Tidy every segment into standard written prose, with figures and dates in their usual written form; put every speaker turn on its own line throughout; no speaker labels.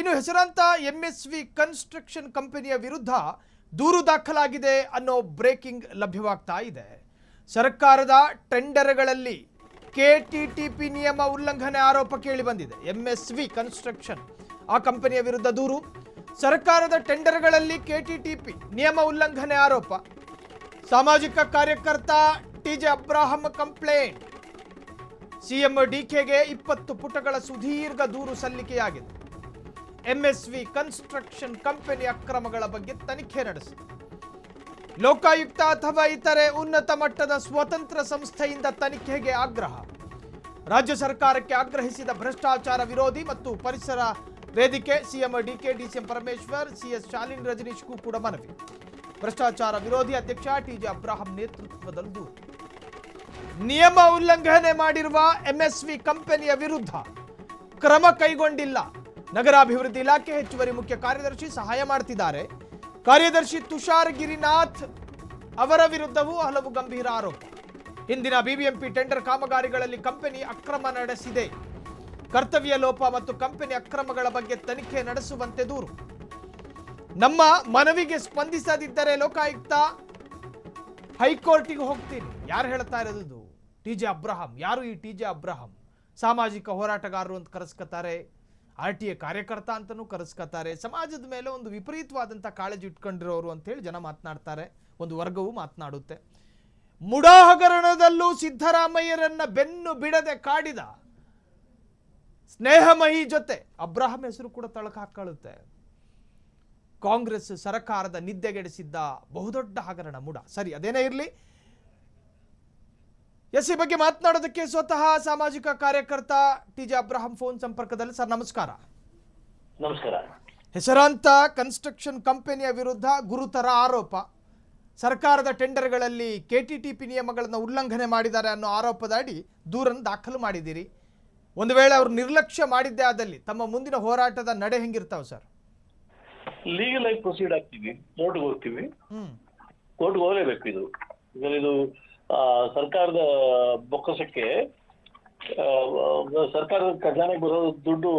ಇನ್ನು ಹೆಸರಾಂತ ಎಂಎಸ್ವಿ ಕನ್ಸ್ಟ್ರಕ್ಷನ್ ಕಂಪನಿಯ ವಿರುದ್ಧ ದೂರು ದಾಖಲಾಗಿದೆ ಅನ್ನೋ ಬ್ರೇಕಿಂಗ್ ಲಭ್ಯವಾಗ್ತಾ ಇದೆ. ಸರ್ಕಾರದ ಟೆಂಡರ್ಗಳಲ್ಲಿ ಕೆಟಿಟಿಪಿ ನಿಯಮ ಉಲ್ಲಂಘನೆ ಆರೋಪ ಕೇಳಿ ಬಂದಿದೆ. ಎಂಎಸ್ವಿ ಕನ್ಸ್ಟ್ರಕ್ಷನ್ ಆ ಕಂಪನಿಯ ವಿರುದ್ಧ ದೂರು. ಸರ್ಕಾರದ ಟೆಂಡರ್ಗಳಲ್ಲಿ ಕೆಟಿಟಿಪಿ ನಿಯಮ ಉಲ್ಲಂಘನೆ ಆರೋಪ. ಸಾಮಾಜಿಕ ಕಾರ್ಯಕರ್ತ ಟಿಜೆ ಅಬ್ರಾಹಂ ಕಂಪ್ಲೇಂಟ್. ಸಿಎಂ ಡಿಕೆಗೆ 20 ಪುಟಗಳ ಸುದೀರ್ಘ ದೂರು ಸಲ್ಲಿಕೆಯಾಗಿದೆ. ಎಂಎಸ್ವಿ ಕನ್ಸ್ಟ್ರಕ್ಷನ್ ಕಂಪನಿ ಅಕ್ರಮಗಳ ಬಗ್ಗೆ ತನಿಖೆ ನಡೆಸಿ ಲೋಕಾಯುಕ್ತ ಅಥವಾ ಇತರೆ ಉನ್ನತ ಮಟ್ಟದ ಸ್ವತಂತ್ರ ಸಂಸ್ಥೆಯಿಂದ ತನಿಖೆಗೆ ಆಗ್ರಹ. ರಾಜ್ಯ ಸರ್ಕಾರಕ್ಕೆ ಆಗ್ರಹಿಸಿದ ಭ್ರಷ್ಟಾಚಾರ ವಿರೋಧಿ ಮತ್ತು ಪರಿಸರ ವೇದಿಕೆ. CM DK, DCM Parameshwar, CS Shalini ರಜನೀಶ್ಗೂ ಕೂಡ ಮನವಿ. ಭ್ರಷ್ಟಾಚಾರ ವಿರೋಧಿ ಅಧ್ಯಕ್ಷ ಟಿಜೆ ಅಬ್ರಾಹಂ ನೇತೃತ್ವದಲ್ಲಿ ದೂರು. ನಿಯಮ ಉಲ್ಲಂಘನೆ ಮಾಡಿರುವ ಎಂಎಸ್ವಿ ಕಂಪನಿಯ ವಿರುದ್ಧ ಕ್ರಮ ಕೈಗೊಂಡಿಲ್ಲ. ನಗರಾಭಿವೃದ್ಧಿ ಇಲಾಖೆ ಹೆಚ್ಚುವರಿ ಮುಖ್ಯ ಕಾರ್ಯದರ್ಶಿ ಸಹಾಯ ಮಾಡ್ತಿದ್ದಾರೆ. ಕಾರ್ಯದರ್ಶಿ ತುಷಾರ್ ಗಿರಿನಾಥ್ ಅವರ ವಿರುದ್ಧವೂ ಹಲವು ಗಂಭೀರ ಆರೋಪ. ಹಿಂದಿನ ಬಿಬಿಎಂಪಿ ಟೆಂಡರ್ ಕಾಮಗಾರಿಗಳಲ್ಲಿ ಕಂಪನಿ ಅಕ್ರಮ ನಡೆಸಿದೆ. ಕರ್ತವ್ಯ ಲೋಪ ಮತ್ತು ಕಂಪನಿ ಅಕ್ರಮಗಳ ಬಗ್ಗೆ ತನಿಖೆ ನಡೆಸುವಂತೆ ದೂರು. ನಮ್ಮ ಮನವಿಗೆ ಸ್ಪಂದಿಸದಿದ್ದರೆ ಲೋಕಾಯುಕ್ತ ಹೈಕೋರ್ಟಿಗೆ ಹೋಗ್ತೀನಿ. ಯಾರು ಹೇಳ್ತಾ ಇರೋದು? TJ Abraham. ಯಾರು ಈ ಟಿಜೆ ಅಬ್ರಾಹಂ? ಸಾಮಾಜಿಕ ಹೋರಾಟಗಾರರು ಅಂತ ಕರೆಸ್ಕೊತಾರೆ, RTA ಕಾರ್ಯಕರ್ತ ಅಂತಲೂ ಕರೆಸ್ಕೊತಾರೆ. ಸಮಾಜದ ಮೇಲೆ ಒಂದು ವಿಪರೀತವಾದಂಥ ಕಾಳಜಿ ಇಟ್ಕೊಂಡಿರೋರು ಅಂತೇಳಿ ಜನ ಮಾತನಾಡ್ತಾರೆ, ಒಂದು ವರ್ಗವು ಮಾತನಾಡುತ್ತೆ. ಮುಡಾ ಹಗರಣದಲ್ಲೂ ಸಿದ್ದರಾಮಯ್ಯರನ್ನ ಬೆನ್ನು ಬಿಡದೆ ಕಾಡಿದ ಸ್ನೇಹಮಯಿ ಜೊತೆ ಅಬ್ರಾಹಂ ಹೆಸರು ಕೂಡ ತಳಕ ಹಾಕೊಳ್ಳುತ್ತೆ. ಕಾಂಗ್ರೆಸ್ ಸರ್ಕಾರದ ನಿದ್ದೆಗೆಡಿಸಿದ್ದ ಬಹುದೊಡ್ಡ ಹಗರಣ ಮುಡಾ. ಸರಿ, ಅದೇನೇ ಇರಲಿ. ಈ ಬಗ್ಗೆ ಮಾತನಾಡೋದಕ್ಕೆ ಸ್ವತಃ ಸಾಮಾಜಿಕ ಕಾರ್ಯಕರ್ತ ಟಿಜೆ ಅಬ್ರಾಹಂ ಫೋನ್ ಸಂಪರ್ಕದಲ್ಲಿ. ಸರ್ ನಮಸ್ಕಾರ.
ನಮಸ್ಕಾರ.
ಹೆಸರಾಂತ ಕನ್ಸ್ಟ್ರಕ್ಷನ್ ಕಂಪನಿಯ ವಿರುದ್ಧ ಗುರುತರ ಆರೋಪ. ಸರ್ಕಾರದ ಟೆಂಡರ್ಗಳಲ್ಲಿ ಕೆಟಿಟಿಪಿ ನಿಯಮಗಳನ್ನು ಉಲ್ಲಂಘನೆ ಮಾಡಿದ್ದಾರೆ ಅನ್ನೋ ಆರೋಪದಡಿ ದೂರನ್ನು ದಾಖಲು ಮಾಡಿದ್ದೀರಿ. ಒಂದು ವೇಳೆ ಅವರು ನಿರ್ಲಕ್ಷ್ಯ ಮಾಡಿದ್ದೇ ಆದಲ್ಲಿ ತಮ್ಮ ಮುಂದಿನ ಹೋರಾಟದ ನಡೆ ಹೆಂಗಿರ್ತಾವ ಸರ್?
ಲೀಗಲ್ ಆಗಿ ಪ್ರೊಸೀಡ್ ಆಗ್ತೀವಿ, ಕೋರ್ಟ್ಗೆ ಹೋಗ್ತೀವಿ. ಕೋರ್ಟ್ಗೆ ಹೋಗಲೇಬೇಕು. ಇದು ಸರ್ಕಾರದ ಬೊಕ್ಕಸಕ್ಕೆ, ಸರ್ಕಾರದ ಖಜಾನೆಗೆ ಬರೋ ದುಡ್ಡು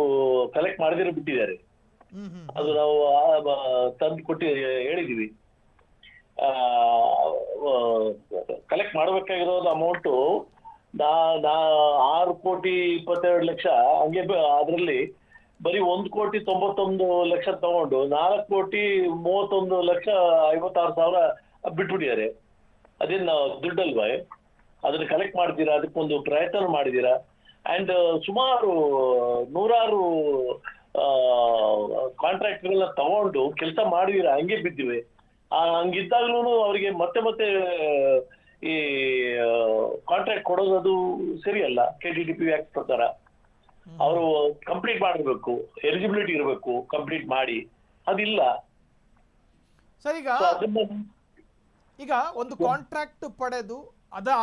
ಕಲೆಕ್ಟ್ ಮಾಡದಿರೋ ಬಿಟ್ಟಿದ್ದಾರೆ. ಅದು ನಾವು ತಂದು ಕೊಟ್ಟು ಹೇಳಿದೀವಿ. ಕಲೆಕ್ಟ್ ಮಾಡಬೇಕಾಗಿರೋದು ಅಮೌಂಟು 6,22,00,000. ಹಂಗೆ ಅದರಲ್ಲಿ ಬರೀ 1,91,00,000 ತಗೊಂಡು 4,31,56,000 ಬಿಟ್ಬಿಟ್ಟಿದ್ದಾರೆ. ಅದೇನು ದುಡ್ಡಲ್ವಾ? ಅದನ್ನ ಕಲೆಕ್ಟ್ ಮಾಡ್ತೀರಾ? ಅದಕ್ಕೊಂದು ಪ್ರಯತ್ನ ಮಾಡಿದೀರಾ? ಅಂಡ್ ಸುಮಾರು 100 ಕಾಂಟ್ರಾಕ್ಟ್ಗಳನ್ನ ತಗೊಂಡು ಕೆಲಸ ಮಾಡಿದೀರಾ, ಹಂಗೆ ಬಿದ್ದಿವೆ. ಹಂಗಿದ್ದಾಗ್ಲೂ ಅವರಿಗೆ ಮತ್ತೆ ಈ ಕಾಂಟ್ರಾಕ್ಟ್ ಕೊಡೋದು ಅದು ಸರಿಯಲ್ಲ. KTTP ಆಕ್ಟ್ ಪ್ರಕಾರ ಅವರು ಕಂಪ್ಲೀಟ್ ಮಾಡಿರ್ಬೇಕು, ಎಲಿಜಿಬಿಲಿಟಿ ಇರಬೇಕು, ಕಂಪ್ಲೀಟ್ ಮಾಡಿ. ಅದಿಲ್ಲ
ಸರ್. ಈಗ ಒಂದು ಕಾಂಟ್ರಾಕ್ಟ್ ಪಡೆದು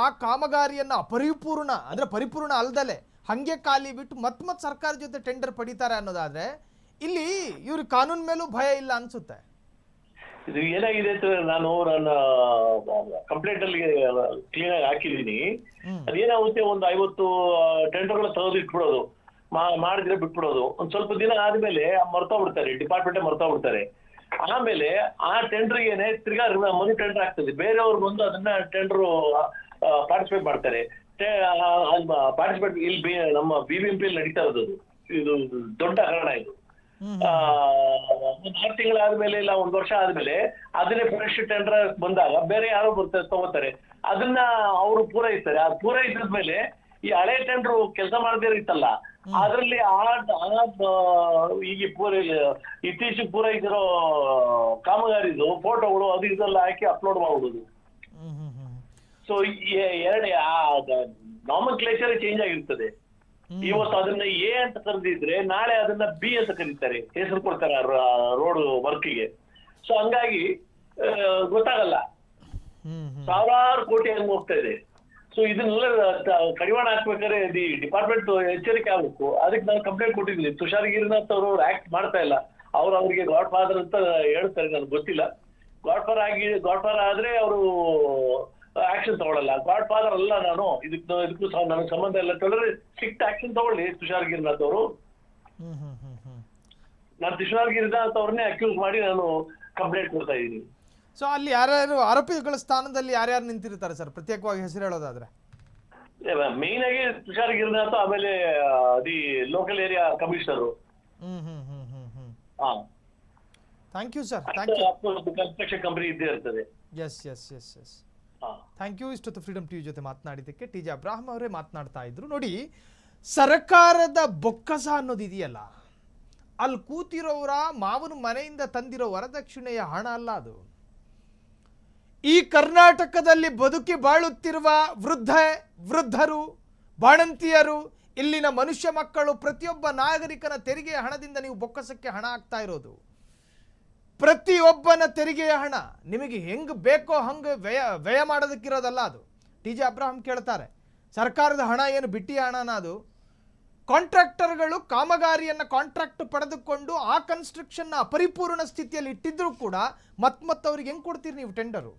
ಆ ಕಾಮಗಾರಿಯನ್ನ ಅಪರಿಪೂರ್ಣ ಅಂದ್ರೆ ಪರಿಪೂರ್ಣ ಅಲ್ದಲೆ ಹಂಗೆ ಖಾಲಿ ಬಿಟ್ಟು ಮತ್ತೆ ಸರ್ಕಾರ ಜೊತೆ ಟೆಂಡರ್ ಪಡಿತಾರೆ ಅನ್ನೋದಾದ್ರೆ ಇಲ್ಲಿ ಇವ್ರಿಗೆ ಕಾನೂನು ಮೇಲೂ ಭಯ ಇಲ್ಲ ಅನ್ಸುತ್ತೆ.
ಇದು ಏನಾಗಿದೆ ಅಂತ ನಾನು ನನ್ನ ಕಂಪ್ಲೇಂಟ್ ಅಲ್ಲಿ ಕ್ಲೀನ್ ಆಗಿ ಹಾಕಿದೀನಿ. ಅದೇನಾಗುತ್ತೆ, ಒಂದು 50 ಟೆಂಡರ್ಗಳ ತೆಗೆದು ಇಟ್ಬಿಡೋದು, ಮಾಡಿದ್ರೆ ಬಿಟ್ಬಿಡೋದು. ಒಂದ್ ಸ್ವಲ್ಪ ದಿನ ಆದ್ಮೇಲೆ ಮರ್ತೋಗ್ಬಿಡ್ತಾರೆ, ಡಿಪಾರ್ಟ್ಮೆಂಟ್ ಮರ್ತೋಗ್ಬಿಡ್ತಾರೆ. ಆಮೇಲೆ ಆ ಟೆಂಡರ್ಗೇನೆ ತಿರ್ಗಾ ಮನಿ ಟೆಂಡರ್ ಆಗ್ತದೆ. ಬೇರೆಯವ್ರು ಬಂದು ಅದನ್ನ ಟೆಂಡರ್ ಪಾರ್ಟಿಸಿಪೇಟ್ ಮಾಡ್ತಾರೆ. ಪಾರ್ಟಿಸಿಪೇಟ್ ಇಲ್ಲಿ ನಮ್ಮ BBMP ನಡೀತಾ ಇರೋದು. ಇದು ದೊಡ್ಡ ಹಗರಣ. ಇದು 6 ತಿಂಗಳಾದ್ಮೇಲೆ ಇಲ್ಲ 1 ವರ್ಷ ಆದ್ಮೇಲೆ ಅದನ್ನೇ ಫ್ರೆಶ್ ಟೆಂಡರ್ ಬಂದಾಗ ಬೇರೆ ಯಾರೋ ಬರ್ತಾರೆ, ತಗೋತಾರೆ. ಅದನ್ನ ಅವರು ಪೂರೈಸ್ತಾರೆ. ಅದು ಪೂರೈಸಿದ್ಮೇಲೆ ಈ ಹಳೆ ಟೆಂಡರ್ ಕೆಲಸ ಮಾಡದೇ ಇತ್ತಲ್ಲ, ಅದರಲ್ಲಿ ಈಗ ಇತ್ತೀಚೆಗೆ ಪೂರೈಸಿರೋ ಕಾಮಗಾರಿದು ಫೋಟೋಗಳು ಅದು ಇದೆಲ್ಲ ಹಾಕಿ ಅಪ್ಲೋಡ್ ಮಾಡ್ಬಿಡುದು. ಸೊ ನಾಮನ್ಕ್ಲೇಚರ್ ಚೇಂಜ್ ಆಗಿರ್ತದೆ. ಇವತ್ತು ಅದನ್ನ A ಅಂತ ಕರೆದಿದ್ರೆ ನಾಳೆ ಅದನ್ನ B ಅಂತ ಕರೀತಾರೆ, ಹೆಸರು ಕೊಡ್ತಾರೆ ರೋಡ್ ವರ್ಕ್ಗೆ. ಸೊ ಹಂಗಾಗಿ ಗೊತ್ತಾಗಲ್ಲ, ಸಾವಿರಾರು ಕೋಟಿ ಹಂಗೆ ಹೋಗ್ತಾ ಇದೆ. ಸೊ ಇದನ್ನೆಲ್ಲ ಕಡಿವಾಣ ಹಾಕ್ಬೇಕಾದ್ರೆ ಡಿಪಾರ್ಟ್ಮೆಂಟ್ ಎಚ್ಚರಿಕೆ ಆಗ್ಬೇಕು. ಅದಕ್ಕೆ ನಾನು ಕಂಪ್ಲೇಂಟ್ ಕೊಟ್ಟಿದ್ದೀನಿ. ತುಷಾರ್ ಗಿರಿನಾಥ್ ಅವರು ಆಕ್ಟ್ ಮಾಡ್ತಾ ಇಲ್ಲ. ಅವ್ರಿಗೆ ಗಾಡ್ ಫಾದರ್ ಅಂತ ಹೇಳ್ತಾರೆ, ನನಗೆ ಗೊತ್ತಿಲ್ಲ. ಗಾಡ್ ಫಾದರ್ ಆದ್ರೆ ಅವರು ಆಕ್ಷನ್ ತಗೊಳ್ಳಲ್ಲ. ಗಾಡ್ ಫಾದರ್ ಅಲ್ಲ ನಾನು. ಇದಕ್ಕೂ ನನಗೆ ಸಂಬಂಧ ಇಲ್ಲ. ಸ್ಟ್ರಿಕ್ಟ್ ಆಕ್ಷನ್ ತಗೊಳ್ಳಿ ತುಷಾರ್ ಗಿರಿನಾಥ್ ಅವರು. ನಾನು ತುಷಾರ್ ಗಿರಿನಾಥ್ ಅವ್ರನ್ನೇ ಅಕ್ಯೂಸ್ ಮಾಡಿ ನಾನು ಕಂಪ್ಲೇಂಟ್ ಕೊಡ್ತಾ ಇದ್ದೀನಿ.
ಸೊ ಅಲ್ಲಿ ಯಾರ್ಯಾರು ಆರೋಪಿಗಳ ಸ್ಥಾನದಲ್ಲಿ ಯಾರ್ಯಾರು ನಿಂತಿರ್ತಾರೆ ಸರ್, ಪ್ರತ್ಯೇಕವಾಗಿ ಹೆಸರು ಹೇಳೋದಾದ್ರೆ?
ಮೇನ್ ಆಗಿ ತುಷಾರ್ ಗಿರಿನಾಥ್, ಆಮೇಲೆ the local area commissioner.
Thank you sir, thank you.
Construction company ಇದ್ದೇ ಇರ್ತದೆ.
Yes yes yes yes thank you. ಇಷ್ಟೊತ್ತು ಫ್ರೀಡಮ್ ಟಿವಿ ಜೊತೆ ಮಾತನಾಡಿದ್ದಕ್ಕೆ. ಟಿ ಜೆ ಅಬ್ರಾಹಂ ಅವರೇ ಮಾತನಾಡ್ತಾ ಇದ್ರು. ನೋಡಿ, ಸರ್ಕಾರದ ಬೊಕ್ಕಸ ಅನ್ನೋದು ಇದೆಯಲ್ಲ, ಅಲ್ಲಿ ಕೂತಿರೋರ ಮಾವನ ಮನೆಯಿಂದ ತಂದಿರೋ ವರದಕ್ಷಿಣೆಯ ಹಣ ಅಲ್ಲ ಅದು. ಈ ಕರ್ನಾಟಕದಲ್ಲಿ ಬದುಕಿ ಬಾಳುತ್ತಿರುವ ವೃದ್ಧರು, ಬಾಣಂತಿಯರು, ಇಲ್ಲಿನ ಮನುಷ್ಯ ಮಕ್ಕಳು, ಪ್ರತಿಯೊಬ್ಬ ನಾಗರಿಕನ ತೆರಿಗೆಯ ಹಣದಿಂದ ನೀವು ಬೊಕ್ಕಸಕ್ಕೆ ಹಣ ಹಾಕ್ತಾ ಇರೋದು. ಪ್ರತಿಯೊಬ್ಬನ ತೆರಿಗೆಯ ಹಣ ನಿಮಗೆ ಹೆಂಗೆ ಬೇಕೋ ಹಂಗೆ ವ್ಯಯ ಮಾಡೋದಕ್ಕಿರೋದಲ್ಲ ಅದು. ಟಿ ಜೆ ಅಬ್ರಾಹಂ ಕೇಳ್ತಾರೆ, ಸರ್ಕಾರದ ಹಣ ಏನು ಬಿಟ್ಟಿ ಹಣನ ಅದು? ಕಾಂಟ್ರಾಕ್ಟರ್ಗಳು ಕಾಮಗಾರಿಯನ್ನು ಕಾಂಟ್ರಾಕ್ಟ್ ಪಡೆದುಕೊಂಡು ಆ ಕನ್ಸ್ಟ್ರಕ್ಷನ್ನ ಅಪರಿಪೂರ್ಣ ಸ್ಥಿತಿಯಲ್ಲಿ ಇಟ್ಟಿದ್ರೂ ಕೂಡ ಮತ್ತವ್ರಿಗೆ ಹೆಂಗೆ ಕೊಡ್ತೀರಿ ನೀವು ಟೆಂಡರು?